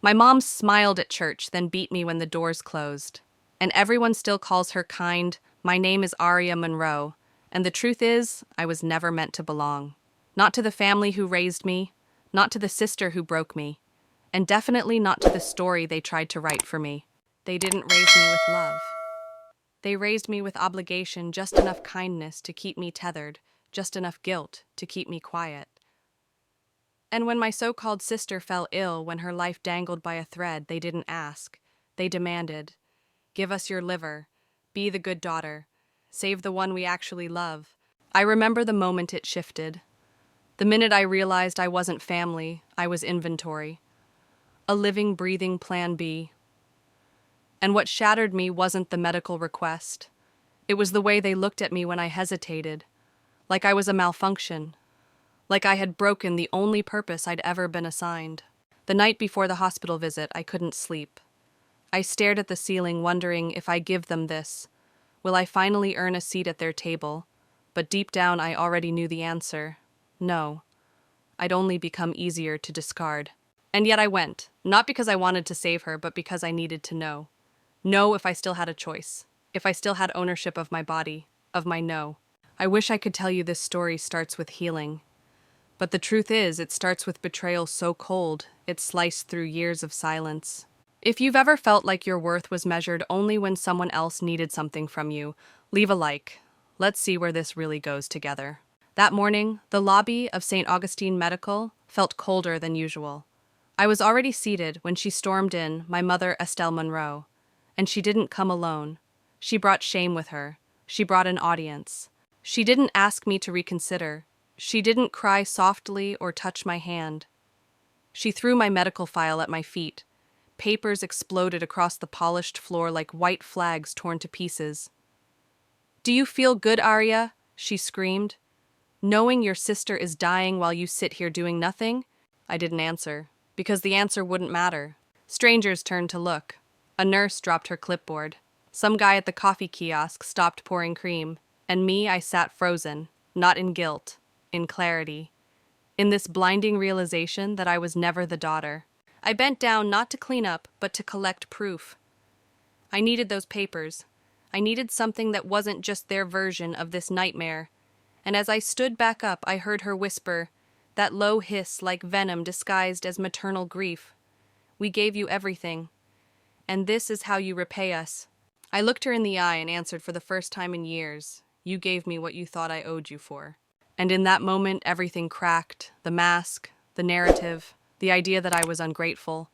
My mom smiled at church, then beat me when the doors closed. And everyone still calls her kind. My name is Aria Monroe. And the truth is, I was never meant to belong. Not to the family who raised me, not to the sister who broke me, and definitely not to the story they tried to write for me. They didn't raise me with love. They raised me with obligation, just enough kindness to keep me tethered, just enough guilt to keep me quiet. And when my so-called sister fell ill, when her life dangled by a thread, they didn't ask. They demanded, "Give us your liver. Be the good daughter. Save the one we actually love." I remember the moment it shifted. The minute I realized I wasn't family, I was inventory. A living, breathing plan B. And what shattered me wasn't the medical request. It was the way they looked at me when I hesitated, like I was a malfunction, like I had broken the only purpose I'd ever been assigned. The night before the hospital visit, I couldn't sleep. I stared at the ceiling, wondering, if I give them this, will I finally earn a seat at their table? But deep down, I already knew the answer. No. I'd only become easier to discard. And yet I went, not because I wanted to save her, but because I needed to know. Know if I still had a choice, if I still had ownership of my body, of my no. I wish I could tell you this story starts with healing. But the truth is, it starts with betrayal so cold, it sliced through years of silence. If you've ever felt like your worth was measured only when someone else needed something from you, leave a like. Let's see where this really goes together. That morning, the lobby of St. Augustine Medical felt colder than usual. I was already seated when she stormed in, my mother Estelle Monroe. And she didn't come alone. She brought shame with her. She brought an audience. She didn't ask me to reconsider. She didn't cry softly or touch my hand. She threw my medical file at my feet. Papers exploded across the polished floor like white flags torn to pieces. "Do you feel good, Arya?" she screamed. "Knowing your sister is dying while you sit here doing nothing?" I didn't answer, because the answer wouldn't matter. Strangers turned to look. A nurse dropped her clipboard. Some guy at the coffee kiosk stopped pouring cream. And me, I sat frozen, not in guilt, in clarity. In this blinding realization that I was never the daughter. I bent down not to clean up, but to collect proof. I needed those papers. I needed something that wasn't just their version of this nightmare. And as I stood back up, I heard her whisper, that low hiss like venom disguised as maternal grief. "We gave you everything. And this is how you repay us." I looked her in the eye and answered for the first time in years, "You gave me what you thought I owed you for." And in that moment, everything cracked. The mask, the narrative, the idea that I was ungrateful,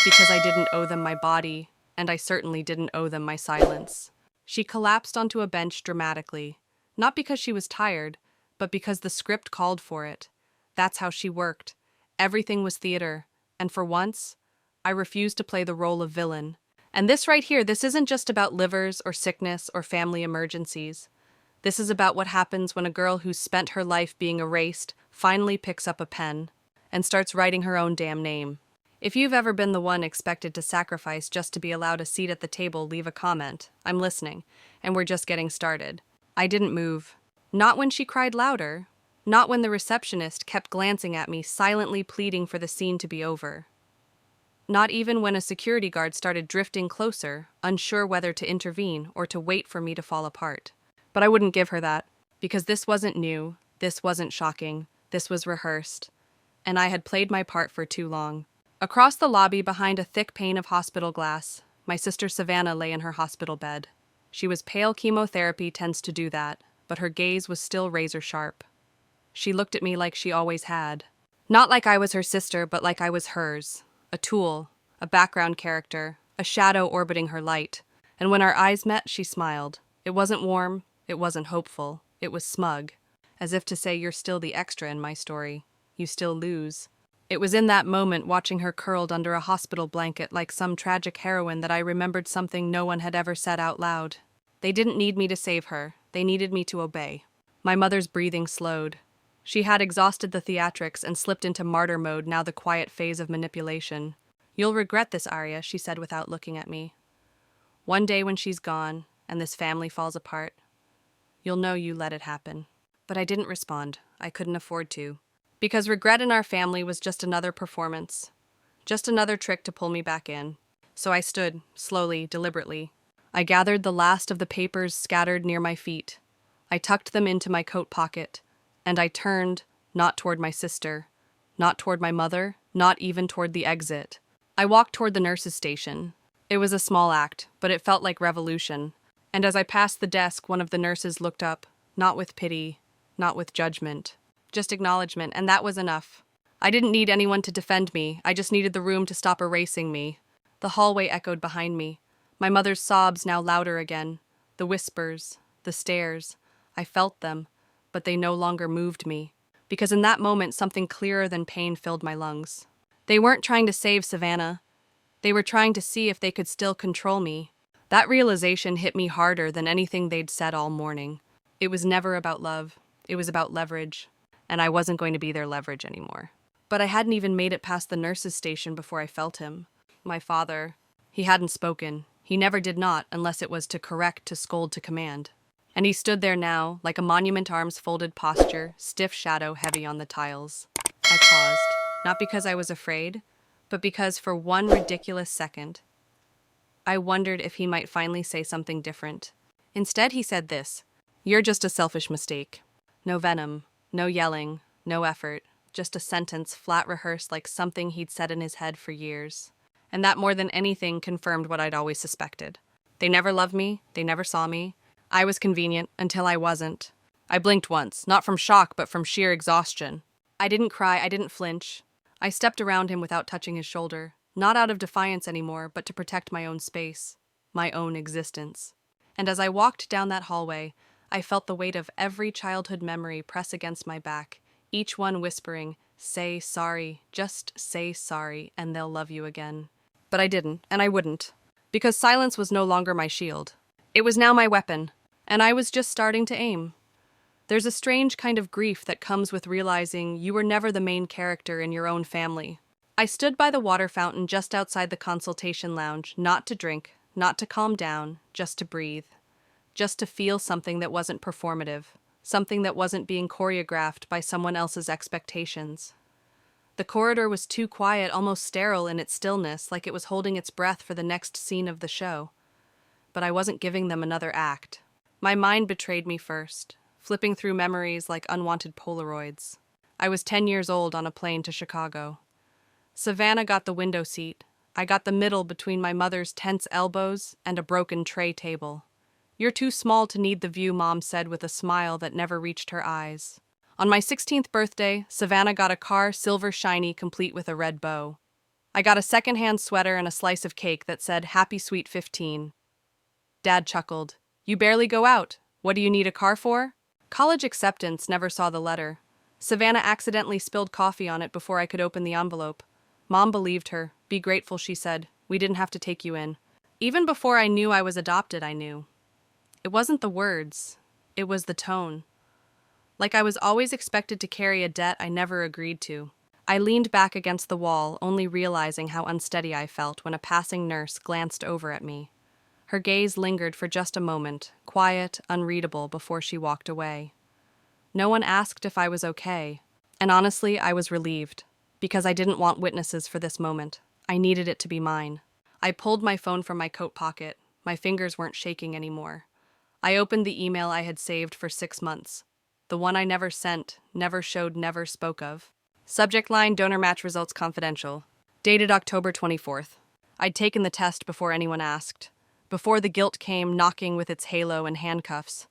because I didn't owe them my body, and I certainly didn't owe them my silence. She collapsed onto a bench dramatically, not because she was tired, but because the script called for it. That's how she worked. Everything was theater, and for once, I refused to play the role of villain. And this right here, this isn't just about livers or sickness or family emergencies. This is about what happens when a girl who's spent her life being erased finally picks up a pen and starts writing her own damn name. If you've ever been the one expected to sacrifice just to be allowed a seat at the table, leave a comment. I'm listening, and we're just getting started. I didn't move. Not when she cried louder. Not when the receptionist kept glancing at me, silently pleading for the scene to be over. Not even when a security guard started drifting closer, unsure whether to intervene or to wait for me to fall apart. But I wouldn't give her that, because this wasn't new, this wasn't shocking, this was rehearsed, and I had played my part for too long. Across the lobby, behind a thick pane of hospital glass, my sister Savannah lay in her hospital bed. She was pale. Chemotherapy tends to do that, but her gaze was still razor sharp. She looked at me like she always had. Not like I was her sister, but like I was hers. A tool, a background character, a shadow orbiting her light. And when our eyes met, she smiled. It wasn't warm, it wasn't hopeful, it was smug. As if to say, "You're still the extra in my story. You still lose." It was in that moment, watching her curled under a hospital blanket like some tragic heroine, that I remembered something no one had ever said out loud. They didn't need me to save her, they needed me to obey. My mother's breathing slowed. She had exhausted the theatrics and slipped into martyr mode, now the quiet phase of manipulation. "You'll regret this, Arya," she said without looking at me. "One day when she's gone, and this family falls apart, you'll know you let it happen." But I didn't respond. I couldn't afford to. Because regret in our family was just another performance. Just another trick to pull me back in. So I stood, slowly, deliberately. I gathered the last of the papers scattered near my feet. I tucked them into my coat pocket, and I turned, not toward my sister, not toward my mother, not even toward the exit. I walked toward the nurse's station. It was a small act, but it felt like revolution. And as I passed the desk, one of the nurses looked up, not with pity, not with judgment, just acknowledgement, and that was enough. I didn't need anyone to defend me, I just needed the room to stop erasing me. The hallway echoed behind me, my mother's sobs now louder again, the whispers, the stares. I felt them, but they no longer moved me, because in that moment something clearer than pain filled my lungs. They weren't trying to save Savannah. They were trying to see if they could still control me. That realization hit me harder than anything they'd said all morning. It was never about love. It was about leverage, and I wasn't going to be their leverage anymore. But I hadn't even made it past the nurse's station before I felt him. My father. He hadn't spoken. He never did not, unless it was to correct, to scold, to command. And he stood there now, like a monument arms folded posture, stiff shadow heavy on the tiles. I paused, not because I was afraid, but because for one ridiculous second, I wondered if he might finally say something different. Instead, he said this: "You're just a selfish mistake." No venom, no yelling, no effort, just a sentence flat rehearsed like something he'd said in his head for years. And that more than anything confirmed what I'd always suspected. They never loved me, they never saw me. I was convenient until I wasn't. I blinked once, not from shock but from sheer exhaustion. I didn't cry, I didn't flinch. I stepped around him without touching his shoulder, not out of defiance anymore, but to protect my own space, my own existence. And as I walked down that hallway, I felt the weight of every childhood memory press against my back, each one whispering, "Say sorry, just say sorry, and they'll love you again." But I didn't, and I wouldn't, because silence was no longer my shield. It was now my weapon, and I was just starting to aim. There's a strange kind of grief that comes with realizing you were never the main character in your own family. I stood by the water fountain just outside the consultation lounge, not to drink, not to calm down, just to breathe. Just to feel something that wasn't performative, something that wasn't being choreographed by someone else's expectations. The corridor was too quiet, almost sterile in its stillness, like it was holding its breath for the next scene of the show. But I wasn't giving them another act. My mind betrayed me first, flipping through memories like unwanted Polaroids. I was 10 years old on a plane to Chicago. Savannah got the window seat. I got the middle between my mother's tense elbows and a broken tray table. "You're too small to need the view," Mom said with a smile that never reached her eyes. On my 16th birthday, Savannah got a car, silver shiny, complete with a red bow. I got a secondhand sweater and a slice of cake that said, "Happy Sweet 15. Dad chuckled. "You barely go out. What do you need a car for?" College acceptance never saw the letter. Savannah accidentally spilled coffee on it before I could open the envelope. Mom believed her. "Be grateful," she said. "We didn't have to take you in." Even before I knew I was adopted, I knew. It wasn't the words. It was the tone. Like I was always expected to carry a debt I never agreed to. I leaned back against the wall, only realizing how unsteady I felt when a passing nurse glanced over at me. Her gaze lingered for just a moment, quiet, unreadable, before she walked away. No one asked if I was okay, and honestly, I was relieved, because I didn't want witnesses for this moment. I needed it to be mine. I pulled my phone from my coat pocket. My fingers weren't shaking anymore. I opened the email I had saved for 6 months. The one I never sent, never showed, never spoke of. Subject line: donor match results confidential. Dated October 24th. I'd taken the test before anyone asked. Before the guilt came knocking with its halo and handcuffs.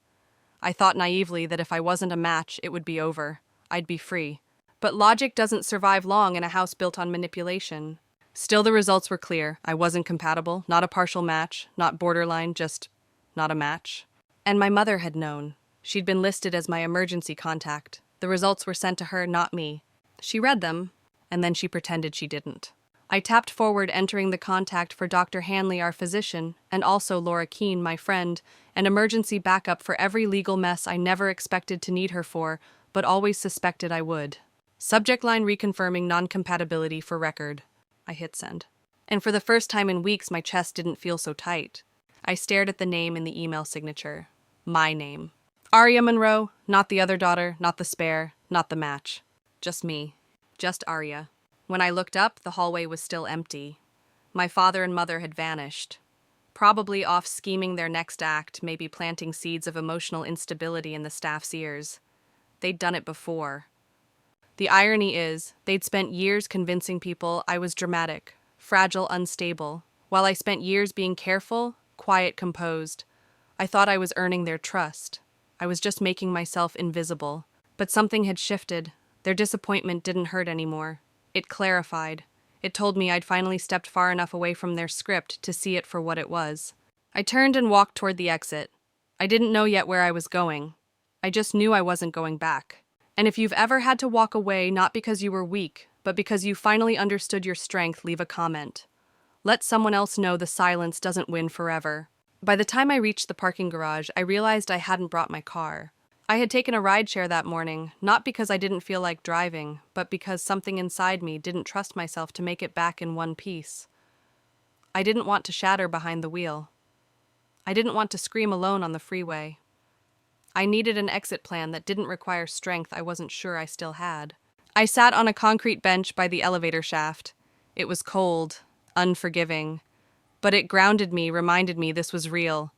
I thought naively that if I wasn't a match, it would be over. I'd be free. But logic doesn't survive long in a house built on manipulation. Still, the results were clear. I wasn't compatible, not a partial match, not borderline, just not a match. And my mother had known. She'd been listed as my emergency contact. The results were sent to her, not me. She read them, and then she pretended she didn't. I tapped forward, entering the contact for Dr. Hanley, our physician, and also Laura Keene, my friend, an emergency backup for every legal mess I never expected to need her for, but always suspected I would. Subject line: reconfirming non-compatibility for record. I hit send. And for the first time in weeks, my chest didn't feel so tight. I stared at the name in the email signature. My name. Aria Monroe, not the other daughter, not the spare, not the match. Just me. Just Aria. When I looked up, the hallway was still empty. My father and mother had vanished, probably off scheming their next act, maybe planting seeds of emotional instability in the staff's ears. They'd done it before. The irony is, they'd spent years convincing people I was dramatic, fragile, unstable, while I spent years being careful, quiet, composed. I thought I was earning their trust. I was just making myself invisible. But something had shifted. Their disappointment didn't hurt anymore. It clarified. It told me I'd finally stepped far enough away from their script to see it for what it was. I turned and walked toward the exit. I didn't know yet where I was going. I just knew I wasn't going back. And if you've ever had to walk away not because you were weak, but because you finally understood your strength, leave a comment. Let someone else know the silence doesn't win forever. By the time I reached the parking garage, I realized I hadn't brought my car. I had taken a rideshare that morning, not because I didn't feel like driving, but because something inside me didn't trust myself to make it back in one piece. I didn't want to shatter behind the wheel. I didn't want to scream alone on the freeway. I needed an exit plan that didn't require strength I wasn't sure I still had. I sat on a concrete bench by the elevator shaft. It was cold, unforgiving, but it grounded me, reminded me this was real.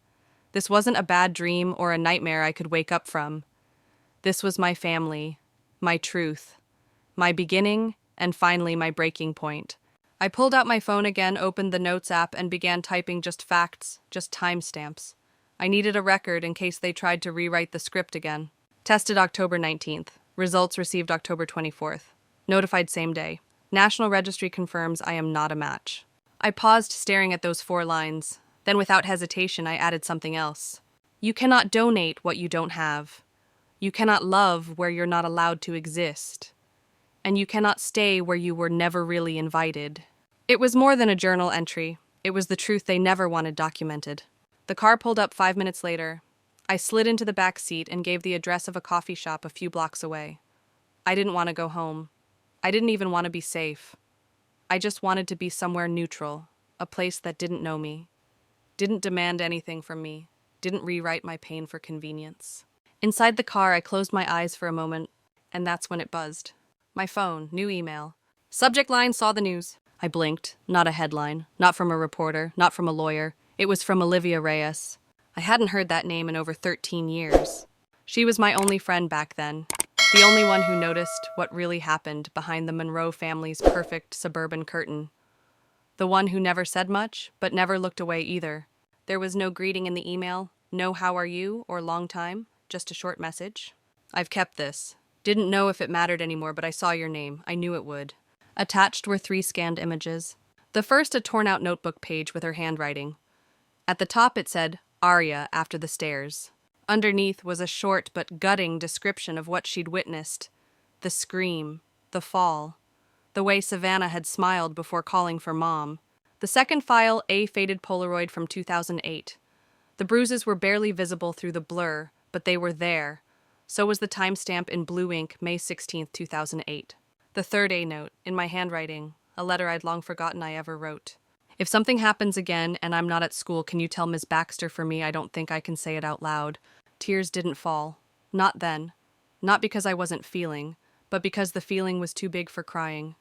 This wasn't a bad dream or a nightmare I could wake up from. This was my family, my truth, my beginning, and finally my breaking point. I pulled out my phone again, opened the Notes app, and began typing just facts, just timestamps. I needed a record in case they tried to rewrite the script again. Tested October 19th. Results received October 24th. Notified same day. National Registry confirms I am not a match. I paused, staring at those 4 lines. Then without hesitation, I added something else. You cannot donate what you don't have. You cannot love where you're not allowed to exist. And you cannot stay where you were never really invited. It was more than a journal entry. It was the truth they never wanted documented. The car pulled up 5 minutes later. I slid into the back seat and gave the address of a coffee shop a few blocks away. I didn't want to go home. I didn't even want to be safe. I just wanted to be somewhere neutral, a place that didn't know me, didn't demand anything from me, didn't rewrite my pain for convenience. Inside the car, I closed my eyes for a moment, and that's when it buzzed. My phone, new email. Subject line, saw the news. I blinked. Not a headline, not from a reporter, not from a lawyer. It was from Olivia Reyes. I hadn't heard that name in over 13 years. She was my only friend back then, the only one who noticed what really happened behind the Monroe family's perfect suburban curtain. The one who never said much, but never looked away either. There was no greeting in the email, no how are you or long time, just a short message. I've kept this. Didn't know if it mattered anymore, but I saw your name. I knew it would. Attached were 3 scanned images. The first, a torn-out notebook page with her handwriting. At the top it said, Aria after the stairs. Underneath was a short but gutting description of what she'd witnessed. The scream, the fall, the way Savannah had smiled before calling for Mom. The second file, a faded Polaroid from 2008. The bruises were barely visible through the blur, but they were there. So was the timestamp in blue ink, May 16, 2008. The third A note, in my handwriting, a letter I'd long forgotten I ever wrote. If something happens again and I'm not at school, can you tell Ms. Baxter for me? I don't think I can say it out loud. Tears didn't fall. Not then. Not because I wasn't feeling, but because the feeling was too big for crying.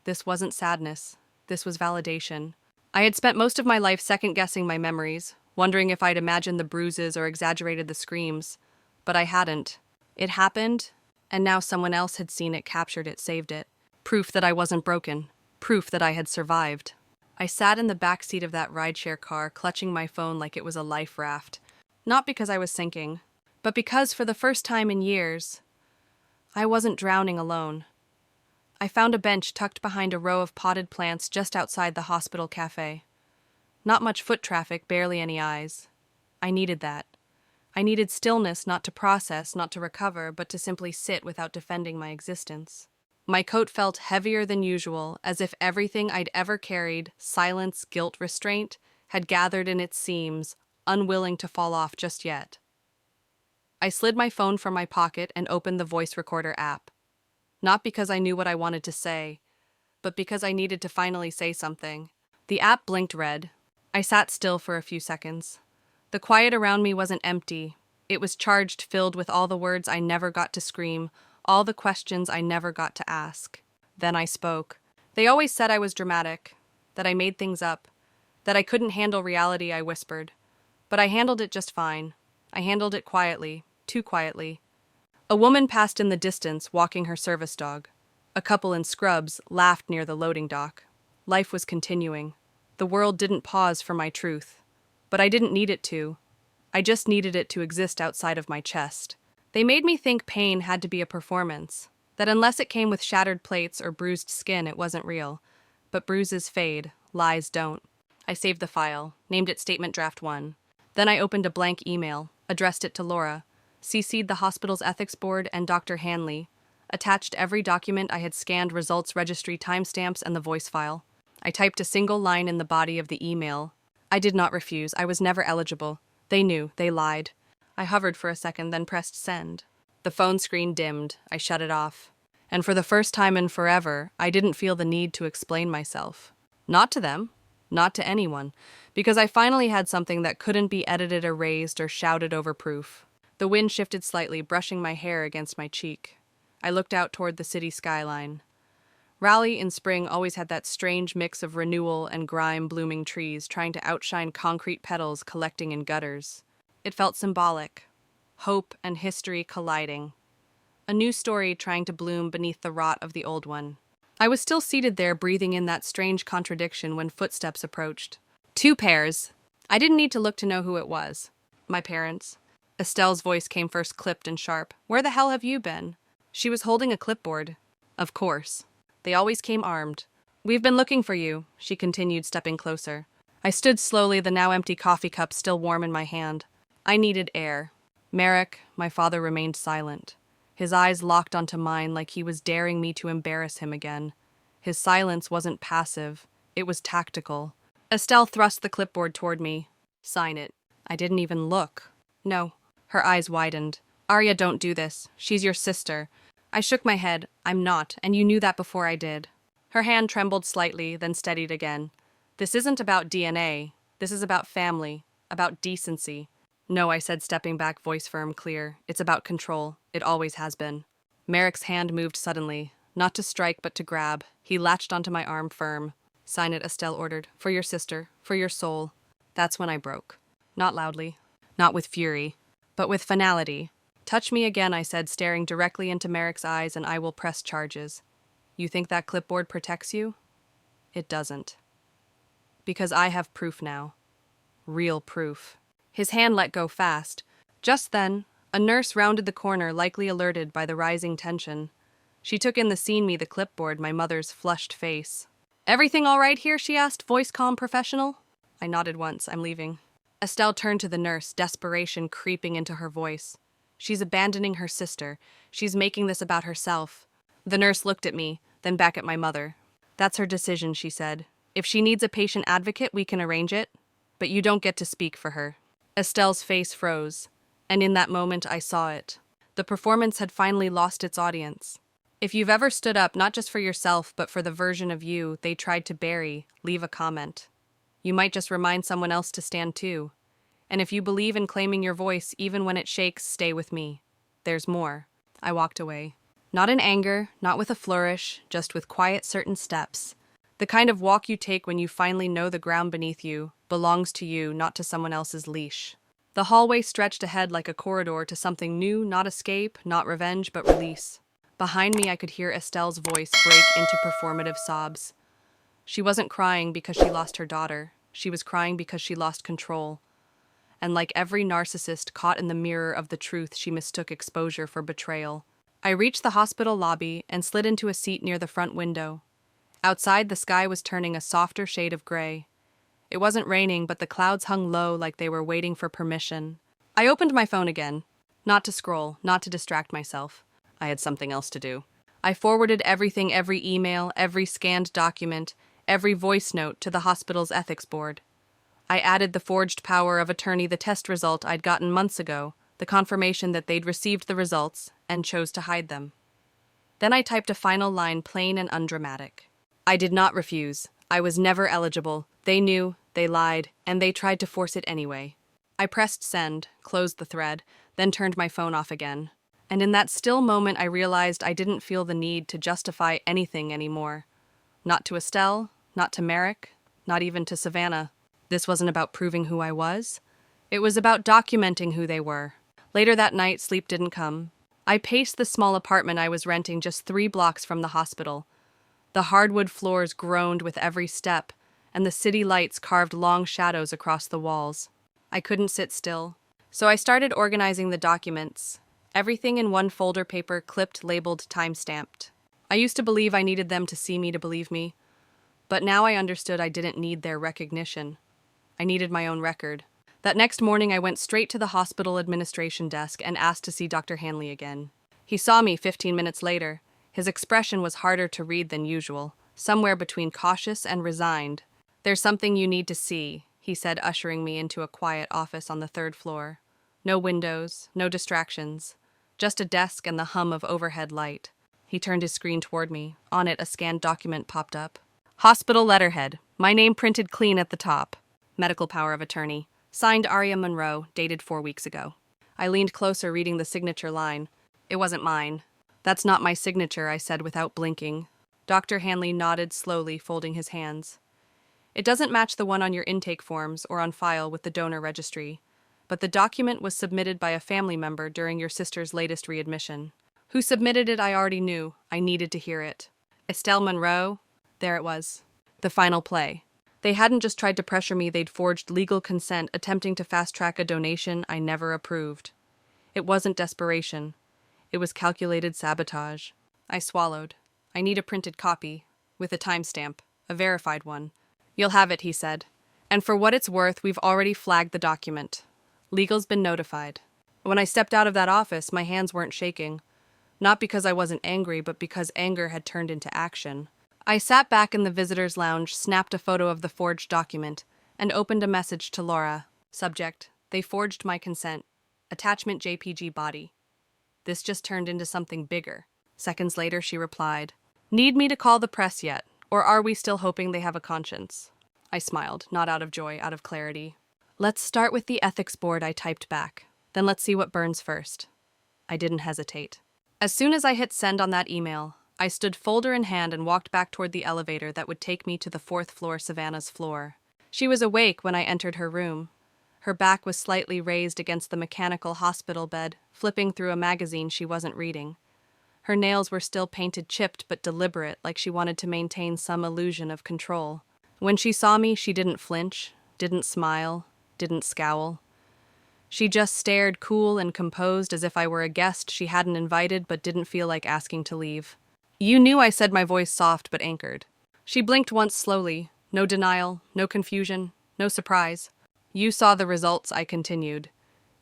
This wasn't sadness. This was validation. I had spent most of my life second-guessing my memories, wondering if I'd imagined the bruises or exaggerated the screams. But I hadn't. It happened, and now someone else had seen it, captured it, saved it. Proof that I wasn't broken. Proof that I had survived. I sat in the back seat of that rideshare car, clutching my phone like it was a life raft. Not because I was sinking, but because for the first time in years, I wasn't drowning alone. I found a bench tucked behind a row of potted plants just outside the hospital cafe. Not much foot traffic, barely any eyes. I needed that. I needed stillness, not to process, not to recover, but to simply sit without defending my existence. My coat felt heavier than usual, as if everything I'd ever carried, silence, guilt, restraint, had gathered in its seams, unwilling to fall off just yet. I slid my phone from my pocket and opened the voice recorder app. Not because I knew what I wanted to say, but because I needed to finally say something. The app blinked red. I sat still for a few seconds. The quiet around me wasn't empty. It was charged, filled with all the words I never got to scream, all the questions I never got to ask. Then I spoke. They always said I was dramatic, that I made things up, that I couldn't handle reality, I whispered. But I handled it just fine. I handled it quietly, too quietly. A woman passed in the distance, walking her service dog. A couple in scrubs laughed near the loading dock. Life was continuing. The world didn't pause for my truth. But I didn't need it to. I just needed it to exist outside of my chest. They made me think pain had to be a performance, that unless it came with shattered plates or bruised skin, it wasn't real. But bruises fade, lies don't. I saved the file, named it Statement Draft 1. Then I opened a blank email, addressed it to Laura, CC'd the hospital's ethics board and Dr. Hanley, attached every document I had scanned, results registry timestamps and the voice file. I typed a single line in the body of the email. I did not refuse. I was never eligible. They knew. They lied. I hovered for a second, then pressed send. The phone screen dimmed. I shut it off. And for the first time in forever, I didn't feel the need to explain myself. Not to them. Not to anyone. Because I finally had something that couldn't be edited, erased, or shouted over proof. The wind shifted slightly, brushing my hair against my cheek. I looked out toward the city skyline. Raleigh in spring always had that strange mix of renewal and grime, blooming trees trying to outshine concrete petals collecting in gutters. It felt symbolic. Hope and history colliding. A new story trying to bloom beneath the rot of the old one. I was still seated there, breathing in that strange contradiction when footsteps approached. 2 pairs. I didn't need to look to know who it was. My parents. Estelle's voice came first, clipped and sharp. Where the hell have you been? She was holding a clipboard. Of course. They always came armed. We've been looking for you, she continued, stepping closer. I stood slowly, the now empty coffee cup still warm in my hand. I needed air. Merrick, my father, remained silent. His eyes locked onto mine like he was daring me to embarrass him again. His silence wasn't passive. It was tactical. Estelle thrust the clipboard toward me. Sign it. I didn't even look. No. Her eyes widened. Arya, don't do this. She's your sister. I shook my head. I'm not, and you knew that before I did. Her hand trembled slightly, then steadied again. This isn't about DNA. This is about family, about decency. No, I said, stepping back, voice firm, clear. It's about control. It always has been. Merrick's hand moved suddenly, not to strike but to grab. He latched onto my arm firm. Sign it, Estelle ordered. For your sister, for your soul. That's when I broke. Not loudly, not with fury, but with finality. Touch me again, I said, staring directly into Merrick's eyes, and I will press charges. You think that clipboard protects you? It doesn't. Because I have proof now. Real proof. His hand let go fast. Just then, a nurse rounded the corner, likely alerted by the rising tension. She took in the scene, me, the clipboard, my mother's flushed face. Everything all right here, she asked, voice calm, professional. I nodded once. I'm leaving. Estelle turned to the nurse, desperation creeping into her voice. She's abandoning her sister. She's making this about herself. The nurse looked at me, then back at my mother. That's her decision, she said. If she needs a patient advocate, we can arrange it. But you don't get to speak for her. Estelle's face froze, and in that moment I saw it. The performance had finally lost its audience. If you've ever stood up, not just for yourself, but for the version of you they tried to bury, leave a comment. You might just remind someone else to stand too. And if you believe in claiming your voice, even when it shakes, stay with me. There's more. I walked away. Not in anger, not with a flourish, just with quiet, certain steps. The kind of walk you take when you finally know the ground beneath you belongs to you, not to someone else's leash. The hallway stretched ahead like a corridor to something new, not escape, not revenge, but release. Behind me, I could hear Estelle's voice break into performative sobs. She wasn't crying because she lost her daughter. She was crying because she lost control. And like every narcissist caught in the mirror of the truth, she mistook exposure for betrayal. I reached the hospital lobby and slid into a seat near the front window. Outside, the sky was turning a softer shade of gray. It wasn't raining, but the clouds hung low like they were waiting for permission. I opened my phone again. Not to scroll, not to distract myself. I had something else to do. I forwarded everything, every email, every scanned document, every voice note to the hospital's ethics board. I added the forged power of attorney, the test result I'd gotten months ago, the confirmation that they'd received the results, and chose to hide them. Then I typed a final line, plain and undramatic. I did not refuse. I was never eligible. They knew, they lied, and they tried to force it anyway. I pressed send, closed the thread, then turned my phone off again. And in that still moment I realized I didn't feel the need to justify anything anymore. Not to Estelle, not to Merrick, not even to Savannah. This wasn't about proving who I was. It was about documenting who they were. Later that night, sleep didn't come. I paced the small apartment I was renting just 3 blocks from the hospital. The hardwood floors groaned with every step, and the city lights carved long shadows across the walls. I couldn't sit still, so I started organizing the documents, everything in one folder paper clipped, labeled, time-stamped. I used to believe I needed them to see me to believe me, but now I understood I didn't need their recognition. I needed my own record. That next morning, I went straight to the hospital administration desk and asked to see Dr. Hanley again. He saw me 15 minutes later. His expression was harder to read than usual, somewhere between cautious and resigned. "There's something you need to see," he said, ushering me into a quiet office on the 3rd floor. No windows, no distractions, just a desk and the hum of overhead light. He turned his screen toward me. On it, a scanned document popped up. Hospital letterhead, my name printed clean at the top. Medical power of attorney. Signed Aria Monroe, dated 4 weeks ago. I leaned closer, reading the signature line. It wasn't mine. "That's not my signature," I said without blinking. Dr. Hanley nodded slowly, folding his hands. "It doesn't match the one on your intake forms or on file with the donor registry, but the document was submitted by a family member during your sister's latest readmission. Who submitted it I already knew. I needed to hear it. Estelle Monroe." There it was. The final play. They hadn't just tried to pressure me, they'd forged legal consent, attempting to fast-track a donation I never approved. It wasn't desperation. It was calculated sabotage. I swallowed. "I need a printed copy, with a timestamp, a verified one." "You'll have it," he said. "And for what it's worth, we've already flagged the document. Legal's been notified." When I stepped out of that office, my hands weren't shaking. Not because I wasn't angry, but because anger had turned into action. I sat back in the visitor's lounge, snapped a photo of the forged document, and opened a message to Laura. Subject: "They forged my consent. Attachment JPG body." This just turned into something bigger. Seconds later, she replied, "Need me to call the press yet, or are we still hoping they have a conscience?" I smiled, not out of joy, out of clarity. "Let's start with the ethics board," I typed back. "Then let's see what burns first." I didn't hesitate. As soon as I hit send on that email, I stood folder in hand and walked back toward the elevator that would take me to the 4th floor Savannah's floor. She was awake when I entered her room. Her back was slightly raised against the mechanical hospital bed, flipping through a magazine she wasn't reading. Her nails were still painted chipped but deliberate, like she wanted to maintain some illusion of control. When she saw me, she didn't flinch, didn't smile, didn't scowl. She just stared, cool and composed, as if I were a guest she hadn't invited but didn't feel like asking to leave. "You knew," I said, my voice soft but anchored. She blinked once slowly. No denial, no confusion, no surprise. "You saw the results," I continued.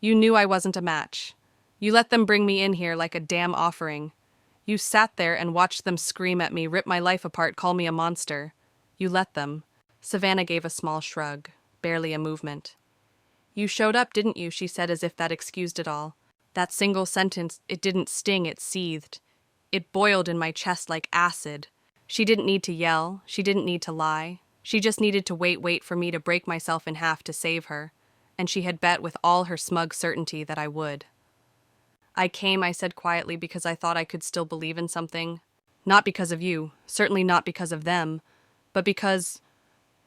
"You knew I wasn't a match. You let them bring me in here like a damn offering. You sat there and watched them scream at me, rip my life apart, call me a monster. You let them." Savannah gave a small shrug, barely a movement. "You showed up, didn't you?" she said, as if that excused it all. That single sentence, it didn't sting, it seethed. It boiled in my chest like acid. She didn't need to yell. She didn't need to lie. She just needed to wait for me to break myself in half to save her. And she had bet with all her smug certainty that I would. "I came," I said quietly, "because I thought I could still believe in something. Not because of you, certainly not because of them, but because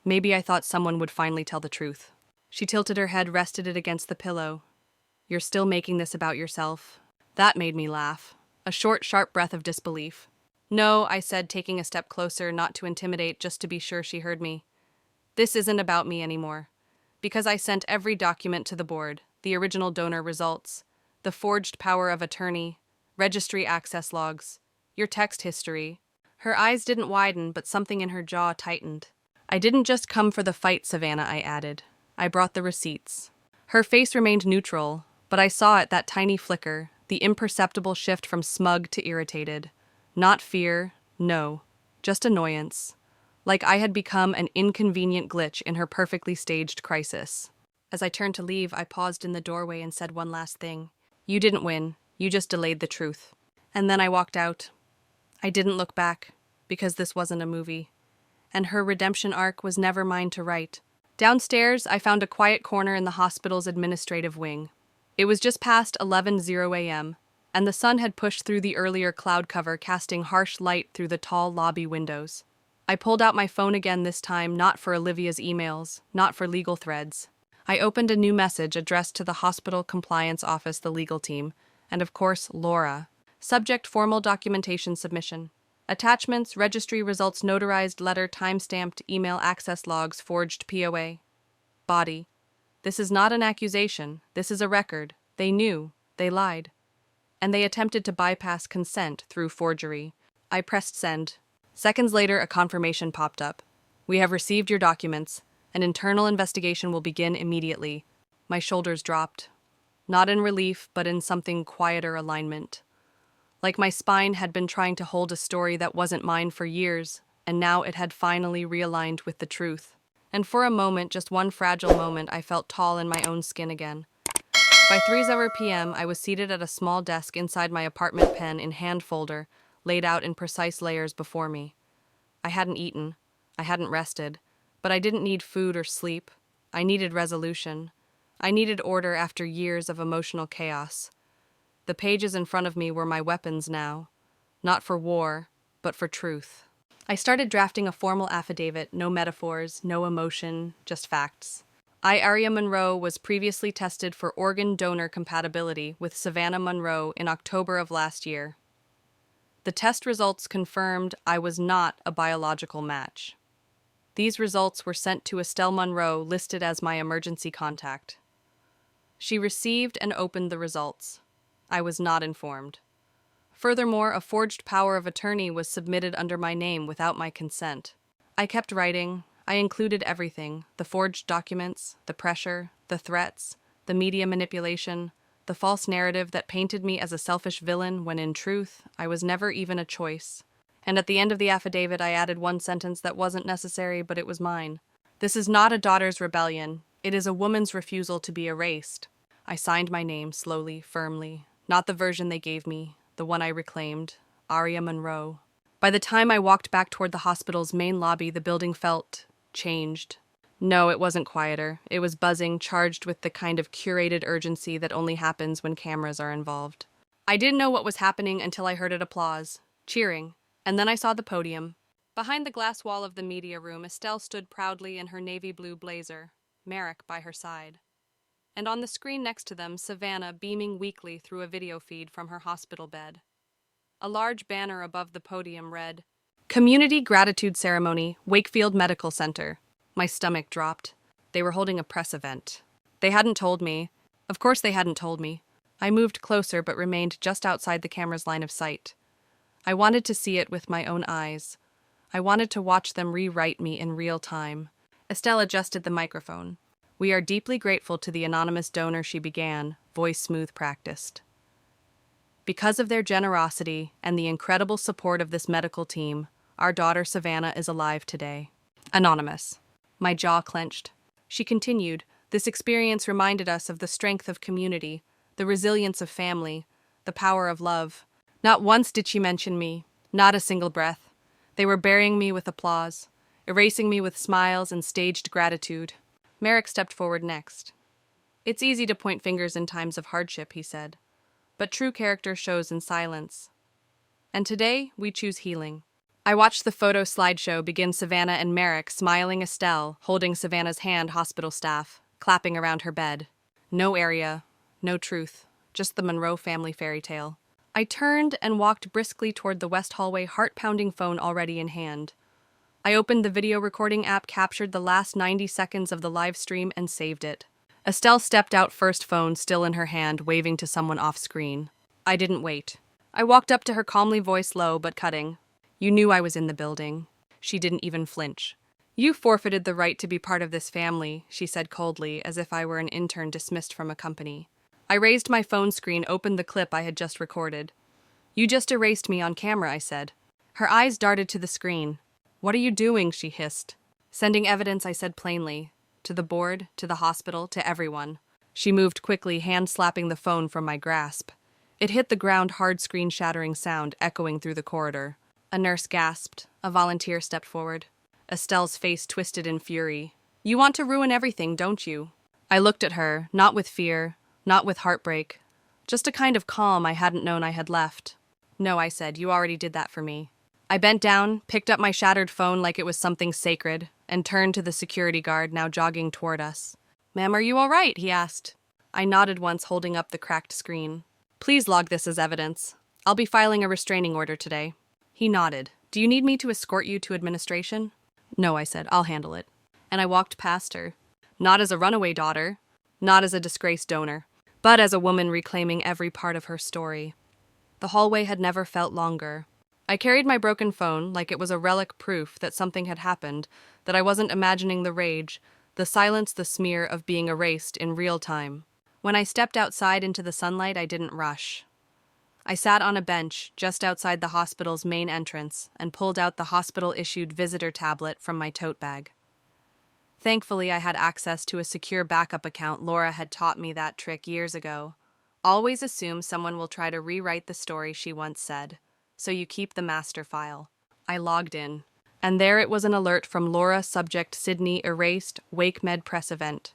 maybe I thought someone would finally tell the truth." She tilted her head, rested it against the pillow. "You're still making this about yourself." That made me laugh. A short, sharp breath of disbelief. "No," I said, taking a step closer, not to intimidate, just to be sure she heard me. "This isn't about me anymore. Because I sent every document to the board, the original donor results, the forged power of attorney, registry access logs, your text history." Her eyes didn't widen, but something in her jaw tightened. "I didn't just come for the fight, Savannah," I added. "I brought the receipts." Her face remained neutral, but I saw it, that tiny flicker, the imperceptible shift from smug to irritated. Not fear, no, just annoyance. Like I had become an inconvenient glitch in her perfectly staged crisis. As I turned to leave, I paused in the doorway and said one last thing. "You didn't win. You just delayed the truth." And then I walked out. I didn't look back, because this wasn't a movie. And her redemption arc was never mine to write. Downstairs, I found a quiet corner in the hospital's administrative wing. It was just past 11:00 a.m., and the sun had pushed through the earlier cloud cover, casting harsh light through the tall lobby windows. I pulled out my phone again this time, not for Olivia's emails, not for legal threads. I opened a new message addressed to the hospital compliance office, the legal team, and of course, Laura. Subject: formal documentation submission. Attachments: registry results, notarized letter, time-stamped, email access logs, forged POA. Body: this is not an accusation, this is a record. They knew, they lied. And they attempted to bypass consent through forgery. I pressed send. Seconds later, a confirmation popped up. We have received your documents. An internal investigation will begin immediately. My shoulders dropped. Not in relief, but in something quieter alignment. Like my spine had been trying to hold a story that wasn't mine for years, and now it had finally realigned with the truth. And for a moment, just one fragile moment, I felt tall in my own skin again. By 3:00 p.m., I was seated at a small desk inside my apartment, pen in hand folder, laid out in precise layers before me. I hadn't eaten. I hadn't rested. But I didn't need food or sleep. I needed resolution. I needed order after years of emotional chaos. The pages in front of me were my weapons now. Not for war, but for truth. I started drafting a formal affidavit, no metaphors, no emotion, just facts. I, Aria Monroe, was previously tested for organ donor compatibility with Savannah Monroe in October of last year. The test results confirmed I was not a biological match. These results were sent to Estelle Monroe, listed as my emergency contact. She received and opened the results. I was not informed. Furthermore, a forged power of attorney was submitted under my name without my consent. I kept writing. I included everything: the forged documents, the pressure, the threats, the media manipulation, the false narrative that painted me as a selfish villain when in truth, I was never even a choice. And at the end of the affidavit, I added one sentence that wasn't necessary, but it was mine. This is not a daughter's rebellion. It is a woman's refusal to be erased. I signed my name slowly, firmly. Not the version they gave me, the one I reclaimed, Aria Monroe. By the time I walked back toward the hospital's main lobby, the building felt changed. No, it wasn't quieter. It was buzzing, charged with the kind of curated urgency that only happens when cameras are involved. I didn't know what was happening until I heard it: applause, cheering. And then I saw the podium. Behind the glass wall of the media room, Estelle stood proudly in her navy blue blazer, Merrick by her side. And on the screen next to them, Savannah beaming weakly through a video feed from her hospital bed. A large banner above the podium read, "Community Gratitude Ceremony, Wakefield Medical Center." My stomach dropped. They were holding a press event. They hadn't told me. Of course they hadn't told me. I moved closer but remained just outside the camera's line of sight. I wanted to see it with my own eyes. I wanted to watch them rewrite me in real time. Estelle adjusted the microphone. "We are deeply grateful to the anonymous donor," she began, voice smooth practiced. "Because of their generosity and the incredible support of this medical team, our daughter Savannah is alive today." Anonymous. My jaw clenched. She continued, "This experience reminded us of the strength of community, the resilience of family, the power of love. Not once did she mention me, not a single breath. They were burying me with applause, erasing me with smiles and staged gratitude." Merrick stepped forward next. "It's easy to point fingers in times of hardship," he said, "but true character shows in silence. And today, we choose healing." I watched the photo slideshow begin: Savannah and Merrick, smiling Estelle, holding Savannah's hand, hospital staff, clapping around her bed. No area, no truth, just the Monroe family fairy tale. I turned and walked briskly toward the west hallway, heart-pounding phone already in hand. I opened the video recording app, captured the last 90 seconds of the live stream, and saved it. Estelle stepped out first, phone still in her hand, waving to someone off screen. I didn't wait. I walked up to her calmly, voice low but cutting. "You knew I was in the building." She didn't even flinch. "You forfeited the right to be part of this family," she said coldly, as if I were an intern dismissed from a company. I raised my phone screen, opened the clip I had just recorded. "You just erased me on camera," I said. Her eyes darted to the screen. "What are you doing?" she hissed. "Sending evidence," I said plainly. "To the board, to the hospital, to everyone." She moved quickly, hand slapping the phone from my grasp. It hit the ground, hard screen-shattering sound echoing through the corridor. A nurse gasped. A volunteer stepped forward. Estelle's face twisted in fury. "You want to ruin everything, don't you?" I looked at her, not with fear, not with heartbreak, just a kind of calm I hadn't known I had left. "No," I said, "you already did that for me." I bent down, picked up my shattered phone like it was something sacred, and turned to the security guard now jogging toward us. "Ma'am, are you all right?" he asked. I nodded once, holding up the cracked screen. "Please log this as evidence. I'll be filing a restraining order today." He nodded. "Do you need me to escort you to administration?" "No," I said. "I'll handle it." And I walked past her. Not as a runaway daughter, not as a disgraced donor, but as a woman reclaiming every part of her story. The hallway had never felt longer. I carried my broken phone like it was a relic proof that something had happened, that I wasn't imagining the rage, the silence, the smear of being erased in real time. When I stepped outside into the sunlight, I didn't rush. I sat on a bench just outside the hospital's main entrance and pulled out the hospital-issued visitor tablet from my tote bag. Thankfully, I had access to a secure backup account. Laura had taught me that trick years ago. Always assume someone will try to rewrite the story, she once said, so you keep the master file. I logged in, and there it was, an alert from Laura, subject Sydney erased, WakeMed press event.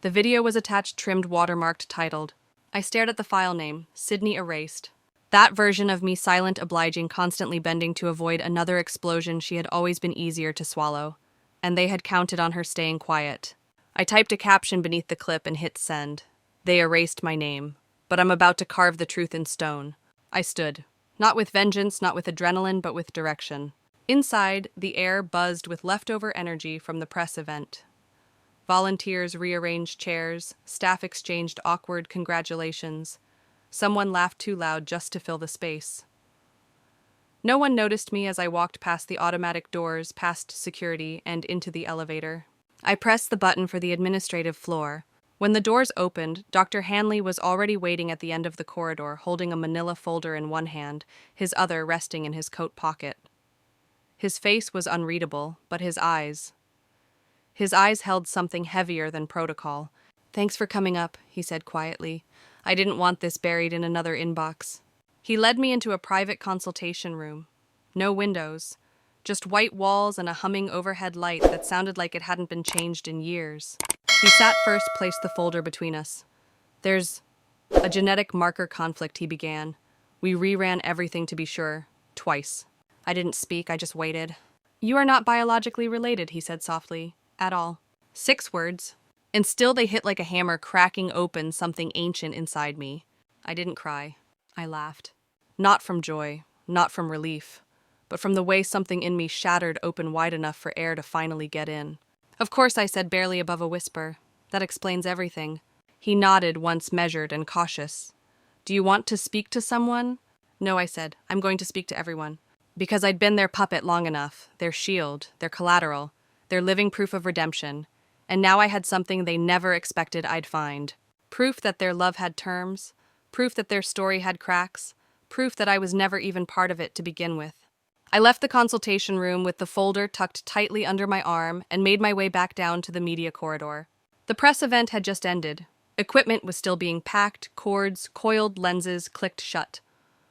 The video was attached, trimmed, watermarked, titled. I stared at the file name, Sydney erased. That version of me, silent, obliging, constantly bending to avoid another explosion she had always been easier to swallow, and they had counted on her staying quiet. I typed a caption beneath the clip and hit send. They erased my name, but I'm about to carve the truth in stone. I stood, not with vengeance, not with adrenaline, but with direction. Inside, the air buzzed with leftover energy from the press event. Volunteers rearranged chairs, staff exchanged awkward congratulations. Someone laughed too loud just to fill the space. No one noticed me as I walked past the automatic doors, past security, and into the elevator. I pressed the button for the administrative floor. When the doors opened, Dr. Hanley was already waiting at the end of the corridor, holding a manila folder in one hand, his other resting in his coat pocket. His face was unreadable, but his eyes held something heavier than protocol. "Thanks for coming up," he said quietly. "I didn't want this buried in another inbox." He led me into a private consultation room. No windows, just white walls and a humming overhead light that sounded like it hadn't been changed in years. He sat first, placed the folder between us. "There's a genetic marker conflict," he began. "We reran everything to be sure, twice." I didn't speak, I just waited. "You are not biologically related," he said softly. "At all." 6 words, and still they hit like a hammer, cracking open something ancient inside me. I didn't cry. I laughed. Not from joy, not from relief, but from the way something in me shattered open wide enough for air to finally get in. "Of course," I said, barely above a whisper. "That explains everything." He nodded, once measured and cautious. "Do you want to speak to someone?" "No," I said. "I'm going to speak to everyone." Because I'd been their puppet long enough, their shield, their collateral, their living proof of redemption, and now I had something they never expected I'd find. Proof that their love had terms, proof that their story had cracks, proof that I was never even part of it to begin with. I left the consultation room with the folder tucked tightly under my arm and made my way back down to the media corridor. The press event had just ended. Equipment was still being packed, cords, coiled lenses clicked shut.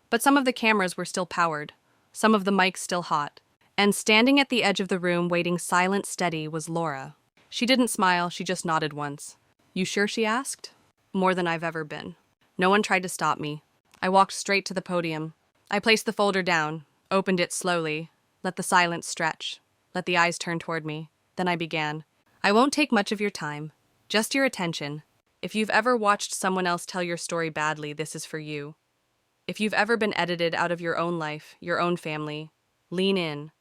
But some of the cameras were still powered, some of the mics still hot. And standing at the edge of the room, waiting silent, steady, was Laura. She didn't smile, she just nodded once. "You sure?" she asked. "More than I've ever been." No one tried to stop me. I walked straight to the podium. I placed the folder down, opened it slowly, let the silence stretch, let the eyes turn toward me. Then I began. "I won't take much of your time, just your attention. If you've ever watched someone else tell your story badly, this is for you. If you've ever been edited out of your own life, your own family, lean in.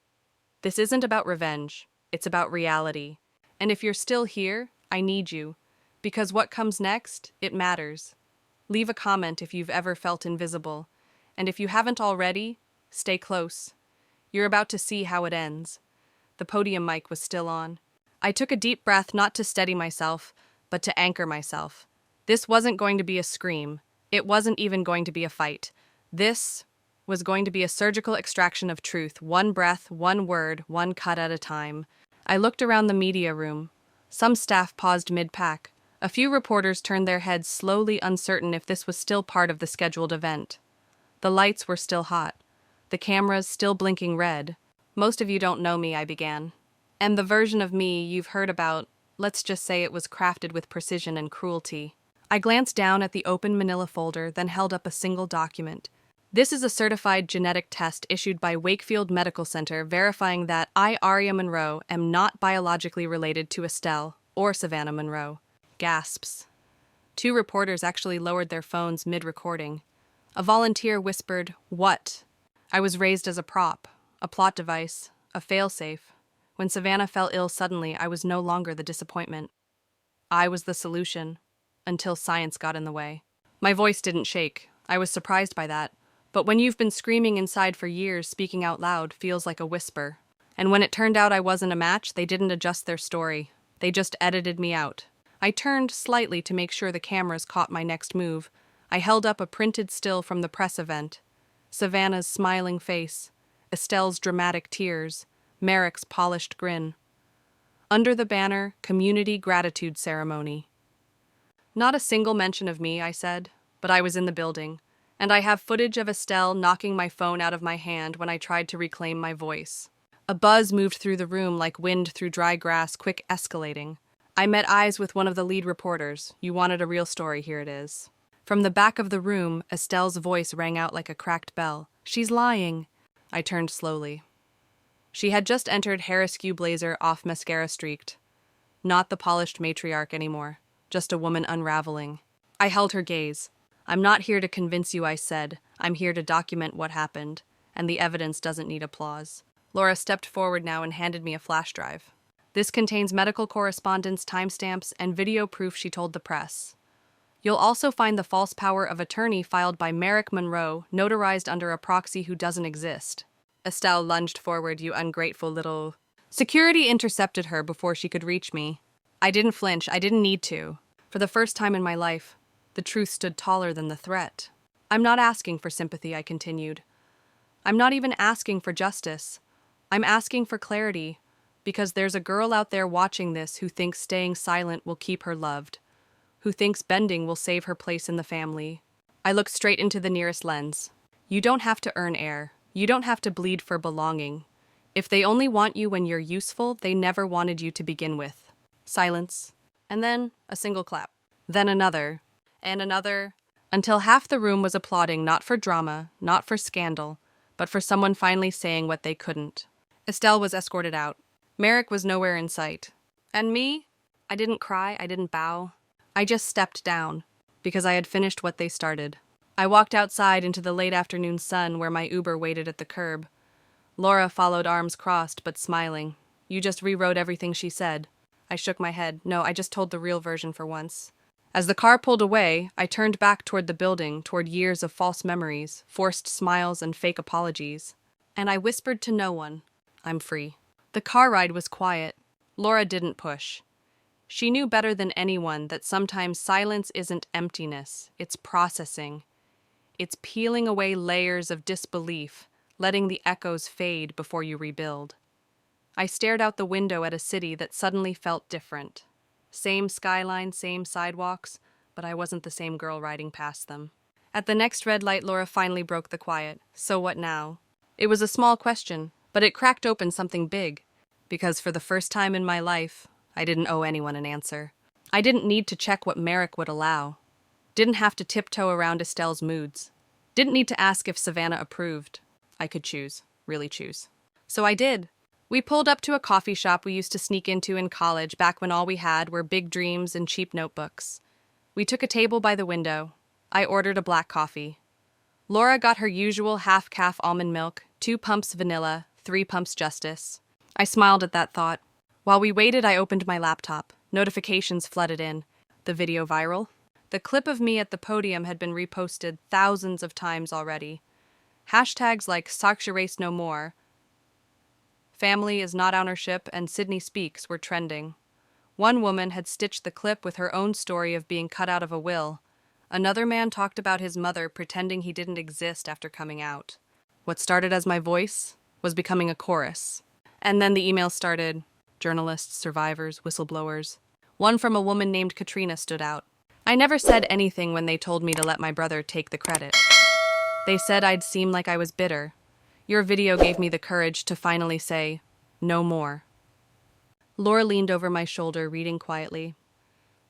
This isn't about revenge, it's about reality. And if you're still here, I need you, because what comes next, it matters. Leave a comment if you've ever felt invisible, and if you haven't already, stay close. You're about to see how it ends." The podium mic was still on. I took a deep breath, not to steady myself, but to anchor myself. This wasn't going to be a scream. It wasn't even going to be a fight. This was going to be a surgical extraction of truth, one breath, one word, one cut at a time. I looked around the media room. Some staff paused mid-pack. A few reporters turned their heads slowly, uncertain if this was still part of the scheduled event. The lights were still hot. The cameras still blinking red. "Most of you don't know me," I began. "And the version of me you've heard about, let's just say it was crafted with precision and cruelty." I glanced down at the open manila folder, then held up a single document. This is a certified genetic test issued by Wakefield Medical Center verifying that I, Aria Monroe, am not biologically related to Estelle or Savannah Monroe. Gasps. Two reporters actually lowered their phones mid-recording. A volunteer whispered, "What?" I was raised as a prop, a plot device, a failsafe. When Savannah fell ill suddenly, I was no longer the disappointment. I was the solution, until science got in the way. My voice didn't shake. I was surprised by that. But when you've been screaming inside for years, speaking out loud feels like a whisper. And when it turned out I wasn't a match, they didn't adjust their story. They just edited me out. I turned slightly to make sure the cameras caught my next move. I held up a printed still from the press event. Savannah's smiling face, Estelle's dramatic tears, Merrick's polished grin. Under the banner, Community Gratitude Ceremony. Not a single mention of me, I said, but I was in the building, and I have footage of Estelle knocking my phone out of my hand when I tried to reclaim my voice. A buzz moved through the room like wind through dry grass, quick escalating. I met eyes with one of the lead reporters. "You wanted a real story, here it is." From the back of the room, Estelle's voice rang out like a cracked bell. "She's lying." I turned slowly. She had just entered Harrisque blazer off mascara streaked. Not the polished matriarch anymore, just a woman unraveling. I held her gaze. "I'm not here to convince you," I said. "I'm here to document what happened, and the evidence doesn't need applause." Laura stepped forward now and handed me a flash drive. "This contains medical correspondence, timestamps, and video proof," she told the press. "You'll also find the false power of attorney filed by Merrick Monroe, notarized under a proxy who doesn't exist." Estelle lunged forward. "You ungrateful little..." Security intercepted her before she could reach me. I didn't flinch. I didn't need to. For the first time in my life, the truth stood taller than the threat. "I'm not asking for sympathy," I continued. "I'm not even asking for justice. I'm asking for clarity, because there's a girl out there watching this who thinks staying silent will keep her loved, who thinks bending will save her place in the family." I looked straight into the nearest lens. "You don't have to earn air. You don't have to bleed for belonging. If they only want you when you're useful, they never wanted you to begin with." Silence. And then a single clap. Then another. And another. Until half the room was applauding, not for drama, not for scandal, but for someone finally saying what they couldn't. Estelle was escorted out. Merrick was nowhere in sight. And me? I didn't cry, I didn't bow. I just stepped down, because I had finished what they started. I walked outside into the late afternoon sun where my Uber waited at the curb. Laura followed, arms crossed, but smiling. "You just rewrote everything she said." I shook my head. "No, I just told the real version for once." As the car pulled away, I turned back toward the building, toward years of false memories, forced smiles, and fake apologies. And I whispered to no one, "I'm free." The car ride was quiet. Laura didn't push. She knew better than anyone that sometimes silence isn't emptiness, it's processing. It's peeling away layers of disbelief, letting the echoes fade before you rebuild. I stared out the window at a city that suddenly felt different. Same skyline, same sidewalks, but I wasn't the same girl riding past them. At the next red light, Laura finally broke the quiet. "So what now?" It was a small question, but it cracked open something big. Because for the first time in my life, I didn't owe anyone an answer. I didn't need to check what Merrick would allow. Didn't have to tiptoe around Estelle's moods. Didn't need to ask if Savannah approved. I could choose, really choose. So I did. We pulled up to a coffee shop we used to sneak into in college back when all we had were big dreams and cheap notebooks. We took a table by the window. I ordered a black coffee. Laura got her usual half-calf almond milk, 2 pumps vanilla, 3 pumps justice. I smiled at that thought. While we waited, I opened my laptop. Notifications flooded in. The video viral? The clip of me at the podium had been reposted thousands of times already. Hashtags like "Sarksha no more," "Family is not ownership," and "Sydney speaks" were trending. One woman had stitched the clip with her own story of being cut out of a will. Another man talked about his mother pretending he didn't exist after coming out. What started as my voice was becoming a chorus. And then the emails started. Journalists, survivors, whistleblowers. One from a woman named Katrina stood out. "I never said anything when they told me to let my brother take the credit. They said I'd seem like I was bitter. Your video gave me the courage to finally say, no more." Laura leaned over my shoulder, reading quietly.